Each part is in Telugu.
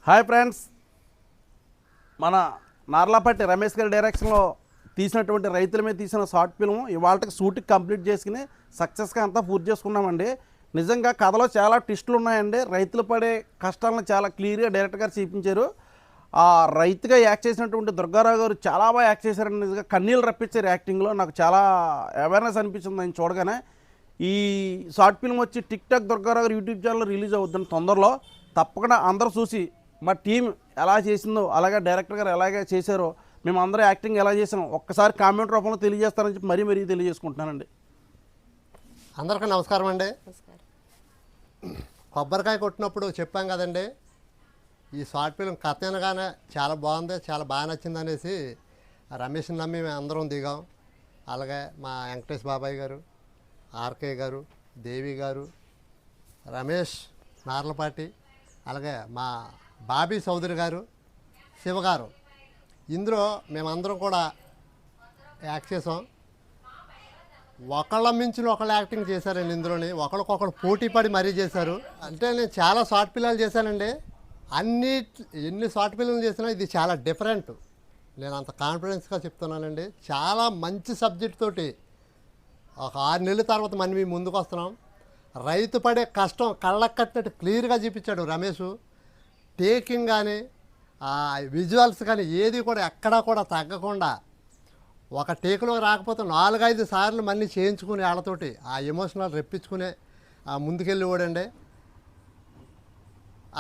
హాయ్ ఫ్రెండ్స్, మన నార్లాపట్టి రమేష్ గారి డైరెక్షన్లో తీసినటువంటి రైతుల మీద తీసిన షార్ట్ ఫిల్మ్ ఇవాళకి షూటింగ్ కంప్లీట్ చేసుకుని సక్సెస్గా అంతా పూర్తి చేసుకున్నామండి. నిజంగా కథలో చాలా ట్విస్టులు ఉన్నాయండి. రైతులు పడే కష్టాలను చాలా క్లియర్గా డైరెక్టర్ గారు చూపించారు. ఆ రైతుగా యాక్ట్ చేసినటువంటి దుర్గారావు గారు చాలా బాగా యాక్ట్ చేశారండి. నిజంగా కన్నీళ్ళు రప్పించారు యాక్టింగ్లో. నాకు చాలా అవేర్నెస్ అనిపించింది ఆయన చూడగానే. ఈ షార్ట్ ఫిల్మ్ వచ్చి టిక్ టాక్ దుర్గారావు గారు యూట్యూబ్ ఛానల్లో రిలీజ్ అవుతుంది తొందరలో. తప్పకుండా అందరూ చూసి మా టీం ఎలా చేసిందో అలాగే డైరెక్టర్ గారు ఎలాగే చేశారో మేము అందరూ యాక్టింగ్ ఎలా చేసాం ఒక్కసారి కామెంట్ రూపంలో తెలియజేస్తారని చెప్పి మరీ తెలియజేసుకుంటున్నానండి. అందరికీ నమస్కారం అండి. కొబ్బరికాయ కొట్టినప్పుడు చెప్పాం కదండి, ఈ షార్ట్ ఫిల్మ్ కథ అనగానే చాలా బాగుంది, చాలా బాగా నచ్చింది అనేసి రమేష్ని నమ్మి మేము అందరం దిగాం. అలాగే మా వెంకటేష్ బాబాయ్ గారు, ఆర్కే గారు, దేవి గారు, రమేష్ నార్లపాటి, అలాగే మా బాబీ చౌదరి గారు, శివగారు, ఇందులో మేమందరం కూడా యాక్ట్ చేసాం. ఒకళ్ళ మించిన ఒకళ్ళు యాక్టింగ్ చేశారండి. ఇందులోని ఒకరికొకరు పోటీ పడి మరీ చేశారు. అంటే నేను చాలా షార్ట్ ఫిల్మ్లు చేశానండి. ఎన్ని షార్ట్ ఫిల్మ్లు చేసినా ఇది చాలా డిఫరెంట్. నేను అంత కాన్ఫిడెన్స్గా చెప్తున్నానండి. చాలా మంచి సబ్జెక్ట్ తోటి ఒక 6 నెలల తర్వాత మనం మీ ముందుకు వస్తున్నాం. రైతు పడే కష్టం కళ్ళకు కట్టినట్టు క్లియర్గా చూపించాడు రమేష్. టేకింగ్ కానీ విజువల్స్ కానీ ఏది కూడా ఎక్కడా కూడా తగ్గకుండా ఒక టేకులో రాకపోతే 4-5 సార్లు మళ్ళీ చేయించుకుని వాళ్ళతోటి ఆ ఎమోషనల్ రెప్పించుకునే ముందుకెళ్ళి ఓడండి.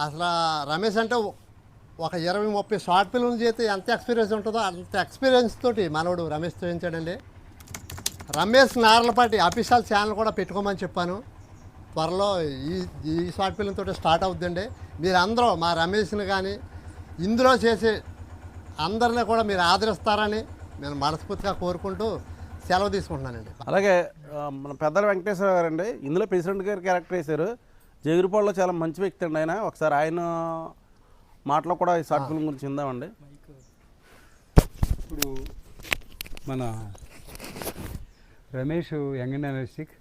అసలు రమేష్ అంటే ఒక 20-30 షార్ట్ ఫిల్మ్లు చేస్తే ఎంత ఎక్స్పీరియన్స్ ఉంటుందో అంత ఎక్స్పీరియన్స్ తోటి మనోడు రమేష్ చేయించాడండి. రమేష్ నార్లపాటి అఫీషియల్ ఛానల్ కూడా పెట్టుకోమని చెప్పాను. త్వరలో ఈ షార్ట్ ఫిల్మ్ తోటి స్టార్ట్ అవుతుందండి. మీరు అందరూ మా రమేష్ని కానీ ఇందులో చేసే అందరినీ కూడా మీరు ఆదరిస్తారని నేను మనస్ఫూర్తిగా కోరుకుంటూ సెలవు తీసుకుంటున్నానండి. అలాగే మన పెద్దల వెంకటేశ్వర గారు అండి, ఇందులో ప్రెసిడెంట్ గారు క్యారెక్టర్ వేశారు. జగిరిపాడులో చాలా మంచి వ్యక్తి అండి ఆయన. ఒకసారి ఆయన మాటలో కూడా ఈ షార్ట్ ఫిల్మ్ గురించి విందామండి. ఇప్పుడు మన రమేష్ యంగ్ అండ్ ఎనర్జిటిక్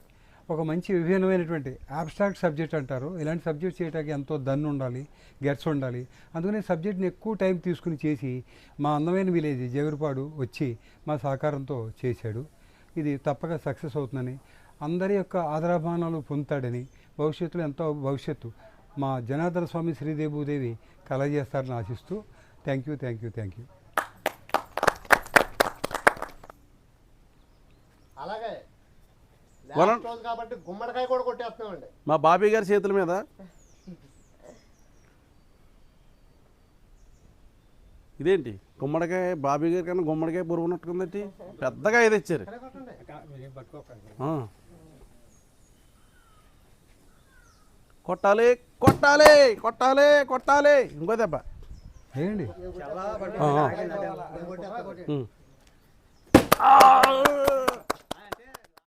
ఒక మంచి విభిన్నమైనటువంటి అబ్స్ట్రాక్ట్ సబ్జెక్ట్ అంటారు. ఇలాంటి సబ్జెక్ట్ చేయడానికి ఎంతో దన్ను ఉండాలి, గెట్స్ ఉండాలి. అందుకని సబ్జెక్ట్ని ఎక్కువ టైం తీసుకుని చేసి మా అందమైన విలేజ్ జగిరిపాడు వచ్చి మా సహకారంతో చేశాడు. ఇది తప్పక సక్సెస్ అవుతుందని, అందరి యొక్క ఆదరాభిమానాలు పొందుతాడని, భవిష్యత్తులో ఎంతో భవిష్యత్తు మా జనార్దన స్వామి శ్రీదేభూదేవి కలగజేస్తారని ఆశిస్తూ థ్యాంక్ యూ. అలాగే కాబట్టి గుమ్మడికాయ కూడా కొట్టేస్తున్నామండి మా బాబీ గారి చేతుల మీద. ఇదేంటి గుమ్మడికాయ బాబీ గారి కన్నా గుమ్మడికాయ పురుగున్నట్టుకుందండి. పెద్దగా ఇది ఇచ్చారు. కొట్టాలి కొట్టాలి కొట్టాలి కొట్టాలి. ఇంకో దెబ్బ ఏంటి